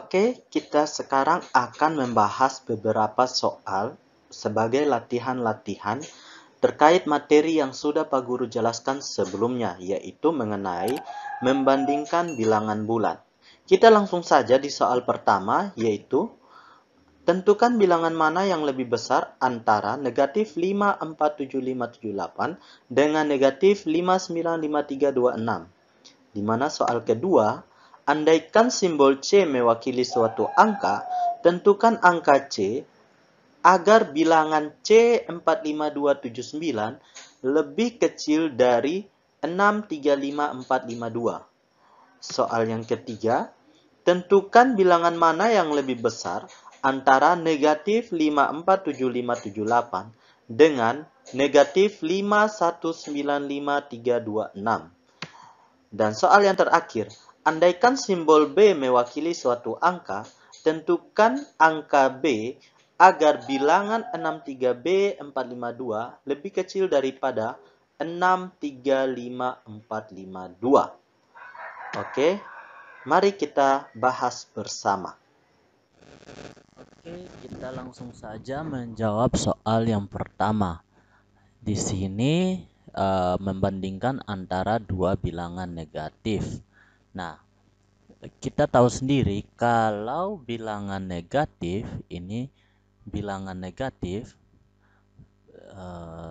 Oke, kita sekarang akan membahas beberapa soal sebagai latihan-latihan terkait materi yang sudah Pak Guru jelaskan sebelumnya, yaitu mengenai membandingkan bilangan bulan. Kita langsung saja di soal pertama, yaitu tentukan bilangan mana yang lebih besar antara negatif 547,578 dengan negatif 595,326. Di mana soal kedua, andaikan simbol C mewakili suatu angka, tentukan angka C agar bilangan C45279 lebih kecil dari 635452. Soal yang ketiga, tentukan bilangan mana yang lebih besar antara negatif 547578 dengan negatif 5195326. Dan soal yang terakhir, andaikan simbol B mewakili suatu angka, tentukan angka B agar bilangan 63B452 lebih kecil daripada 635452. Oke, mari kita bahas bersama. Oke, kita langsung saja menjawab soal yang pertama. Di sini membandingkan antara dua bilangan negatif. Nah, kita tahu sendiri kalau bilangan negatif ini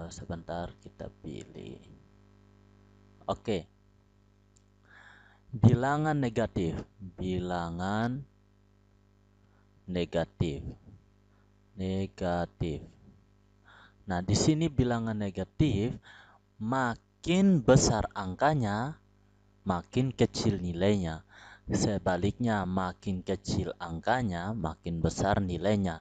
sebentar kita pilih. Oke, bilangan negatif, negatif. Nah, di sini bilangan negatif makin besar angkanya, makin kecil nilainya. Sebaliknya, makin kecil angkanya, makin besar nilainya.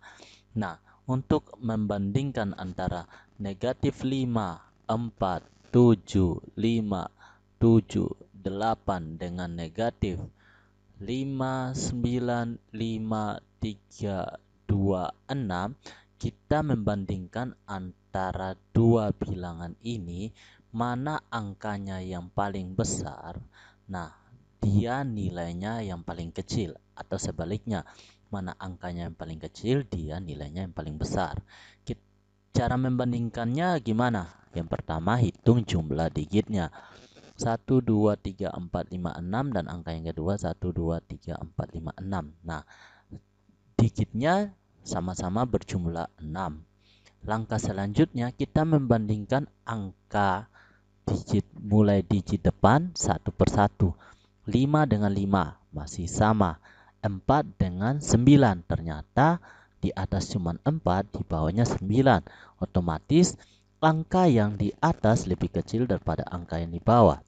Nah, untuk membandingkan antara negatif 5, 4, 7, 5, 7, 8 dengan negatif 5, 9, 5, 3, 2, 6, kita membandingkan antara dua bilangan ini, mana angkanya yang paling besar. Nah, dia nilainya yang paling kecil, atau sebaliknya, mana angkanya yang paling kecil, dia nilainya yang paling besar. Cara membandingkannya gimana? Yang pertama, hitung jumlah digitnya. 1, 2, 3, 4, 5, 6, dan angka yang kedua 1, 2, 3, 4, 5, 6. Nah, digitnya sama-sama berjumlah 6. Langkah selanjutnya kita membandingkan angka digit mulai digit depan satu per satu. 5 dengan 5 masih sama. 4 dengan 9, ternyata di atas cuma 4, di bawahnya 9. Otomatis angka yang di atas lebih kecil daripada angka yang di bawah.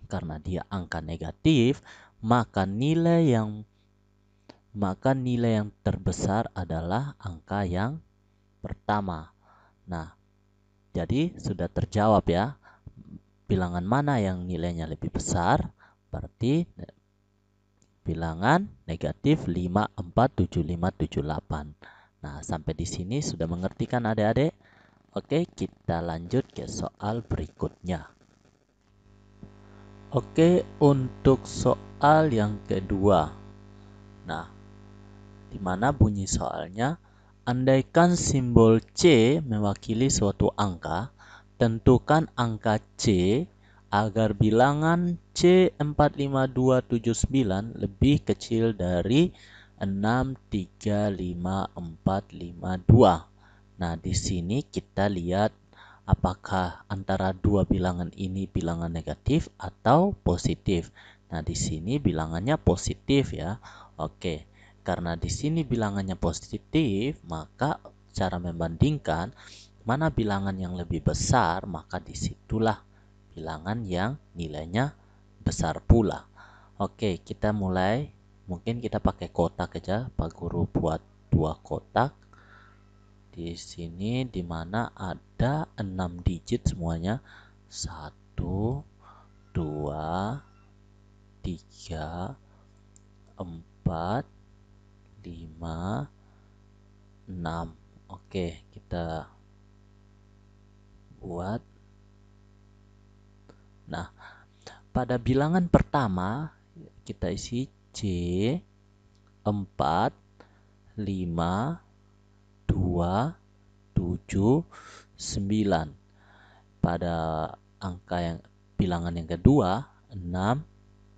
Karena dia angka negatif, maka nilai yang terbesar adalah angka yang pertama. Nah, jadi sudah terjawab ya. Bilangan mana yang nilainya lebih besar? Berarti bilangan negatif 5, 4, 7, 5, 7, 8. Nah, sampai di sini sudah mengerti kan adik-adik? Oke, kita lanjut ke soal berikutnya. Oke, untuk soal yang kedua. Nah, di mana bunyi soalnya, andaikan simbol C mewakili suatu angka, tentukan angka C agar bilangan C45279 lebih kecil dari 6355452. Nah, di sini kita lihat apakah antara dua bilangan ini bilangan negatif atau positif. Nah, di sini bilangannya positif ya. Oke. Karena di sini bilangannya positif, maka cara membandingkan mana bilangan yang lebih besar, maka disitulah bilangan yang nilainya besar pula. Oke, kita mulai. Mungkin kita pakai kotak aja. Pak Guru buat dua kotak. Di sini dimana ada 6 digit semuanya. 1, 2, 3, 4, 5, 6. Oke, kita buat. Nah, pada bilangan pertama kita isi C, 4, 5, 2, 7, 9. Pada angka yang bilangan yang kedua, 6,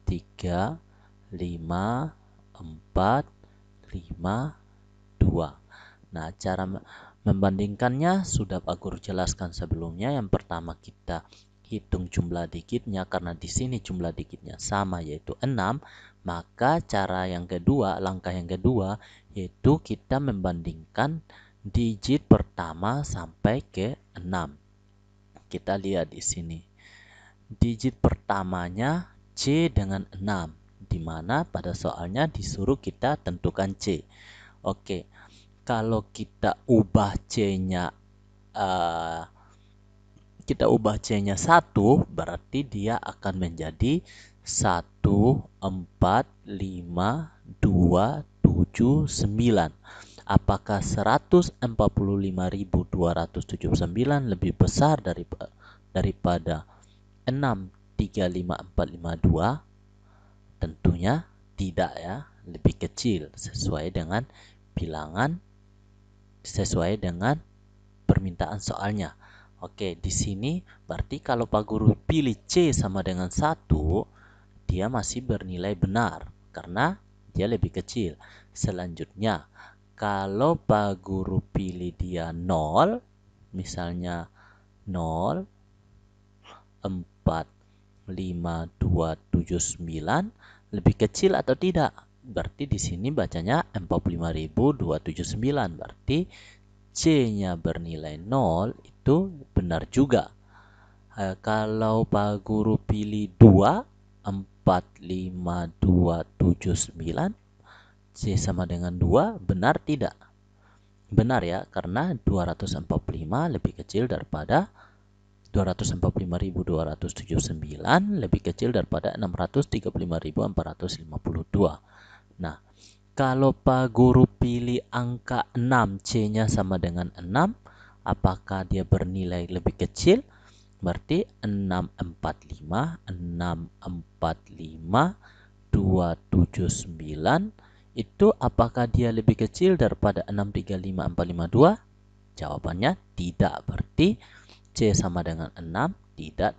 3, 5, 4, 5, 2. Nah, cara membandingkannya sudah Pak Guru jelaskan sebelumnya. Yang pertama kita hitung jumlah digitnya, karena di sini jumlah digitnya sama yaitu 6. Maka cara yang kedua, langkah yang kedua yaitu kita membandingkan digit pertama sampai ke 6. Kita lihat di sini. Digit pertamanya C dengan 6, di mana pada soalnya disuruh kita tentukan C. Oke, kalau kita ubah C-nya C-nya 1, berarti dia akan menjadi 1, 4, 5, 2, 7, 9. Apakah 145.279 lebih besar daripada 6, 3, 5, 4, 5, 2? Tentunya tidak ya, lebih kecil sesuai dengan permintaan soalnya. Oke, di sini berarti kalau Pak Guru pilih C sama dengan 1, dia masih bernilai benar karena dia lebih kecil. Selanjutnya, kalau Pak Guru pilih dia 0, misalnya 0, 4, 5, 2, 7, 9, lebih kecil atau tidak? Berarti di sini bacanya 45.279. Berarti C-nya bernilai 0 itu benar juga. Kalau Pak Guru pilih 2, 4, 5, 2, 7, 9, C sama dengan 2, benar tidak? Benar ya, karena 245 lebih kecil daripada 245.279 lebih kecil daripada 635.452. Nah, kalau Pak Guru pilih angka 6, C-nya sama dengan 6, apakah dia bernilai lebih kecil? Berarti 645, 645, 279 itu apakah dia lebih kecil daripada 635452? Jawabannya tidak. Berarti C sama dengan 6 tidak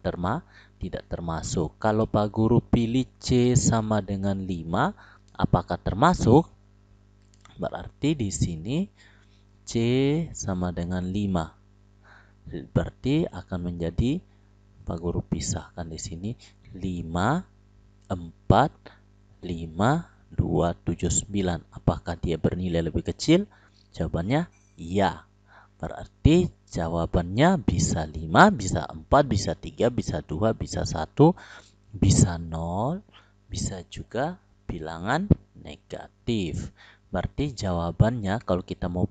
termasuk. Kalau Pak Guru pilih C sama dengan 5, apakah termasuk? Berarti di sini C sama dengan 5. Berarti akan menjadi, Pak Guru pisahkan di sini 5, 4, 5, 2, 7, 9. Apakah dia bernilai lebih kecil? Jawabannya iya. Berarti jawabannya bisa 5, bisa 4, bisa 3, bisa 2, bisa 1, bisa 0, bisa juga bilangan negatif. Berarti jawabannya kalau kita mau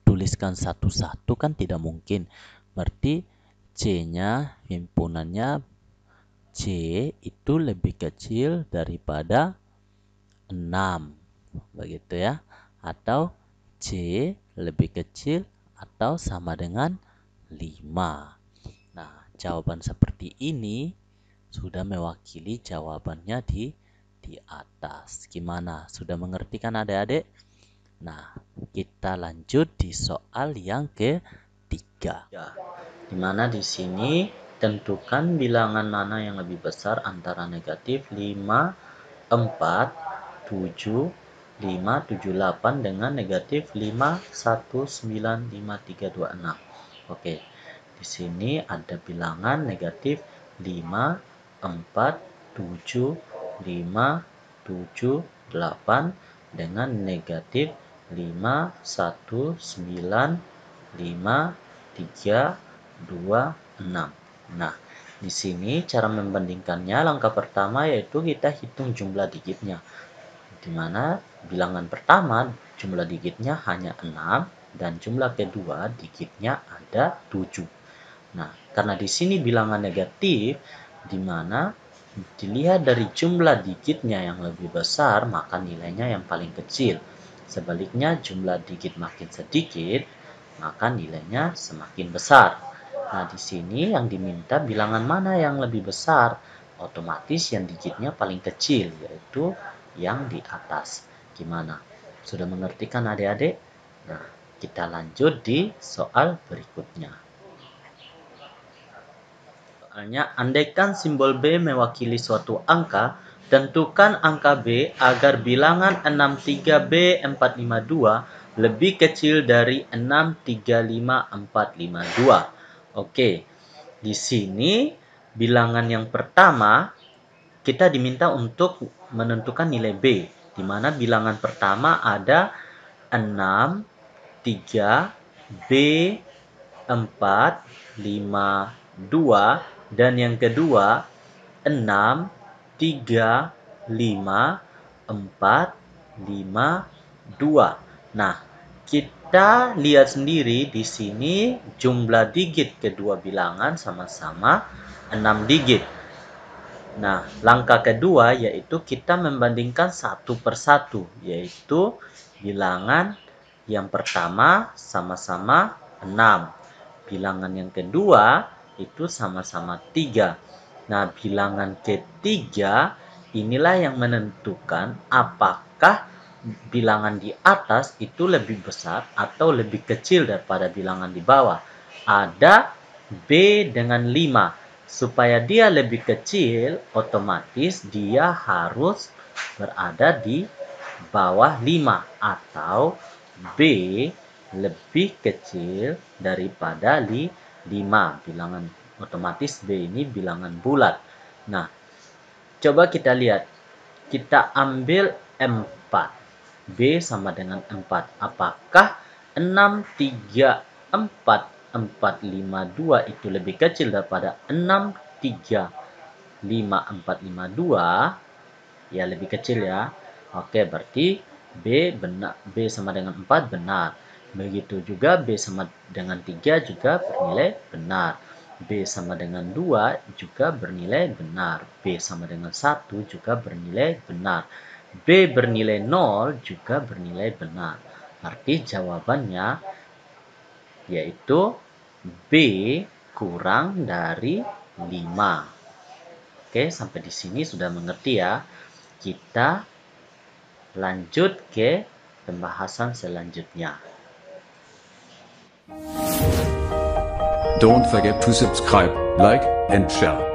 tuliskan satu-satu kan tidak mungkin. Berarti C-nya, himpunannya C itu lebih kecil daripada 6. Begitu ya. Atau C lebih kecil atau sama dengan 5. Nah, jawaban seperti ini sudah mewakili jawabannya di atas. Gimana? Sudah mengerti kan adik-adik? Nah, kita lanjut di soal yang ketiga. Di mana di sini tentukan bilangan mana yang lebih besar antara negatif 5, 4, 7, 5, 7, 8 dengan negatif 5, 1, 9, 5, 3, 2, 6. Oke, di sini ada bilangan negatif 5, 4, 7, 5, 7, 8 dengan negatif 5, 1, 9, 5, 3, 2, 6. Nah, di sini cara membandingkannya langkah pertama yaitu kita hitung jumlah digitnya. Di mana bilangan pertama jumlah digitnya hanya 6 dan jumlah kedua digitnya ada 7. Nah, karena di sini bilangan negatif, di mana dilihat dari jumlah digitnya yang lebih besar, maka nilainya yang paling kecil. Sebaliknya, jumlah digit makin sedikit, maka nilainya semakin besar. Nah, di sini yang diminta bilangan mana yang lebih besar, otomatis yang digitnya paling kecil, yaitu yang di atas. Gimana? Sudah mengerti kan adik-adik? Nah, kita lanjut di soal berikutnya. Soalnya, andaikan simbol B mewakili suatu angka, tentukan angka B agar bilangan 635B452 lebih kecil dari 6354452. Oke, di sini bilangan yang pertama kita diminta untuk menentukan nilai B, di mana bilangan pertama ada 6, 3, B, 4, 5, 2, dan yang kedua 6, 3, 5, 4, 5, 2. Nah, kita lihat sendiri di sini jumlah digit kedua bilangan sama-sama 6 digit. Nah, langkah kedua yaitu kita membandingkan satu per satu, yaitu bilangan yang pertama sama-sama 6. Bilangan yang kedua itu sama-sama 3. Nah, bilangan ketiga inilah yang menentukan apakah bilangan di atas itu lebih besar atau lebih kecil daripada bilangan di bawah. Ada B dengan 5. Supaya dia lebih kecil, otomatis dia harus berada di bawah 5 atau B lebih kecil daripada 5. Bilangan otomatis B ini bilangan bulat. Nah, coba kita lihat. Kita ambil 4. B sama dengan 4. Apakah 6, 3, 4, 4, 5, 2 itu lebih kecil daripada 6, 3, 5, 4, 5, 2? Ya, lebih kecil ya. Oke, berarti B benar, B sama dengan 4 benar. Begitu juga B sama dengan 3 juga bernilai benar. B sama dengan 2 juga bernilai benar. B sama dengan 1 juga bernilai benar. B bernilai 0 juga bernilai benar. Arti jawabannya yaitu B kurang dari 5. Oke, sampai di sini sudah mengerti ya. Kita lanjut ke pembahasan selanjutnya. Don't forget to subscribe, like, and share.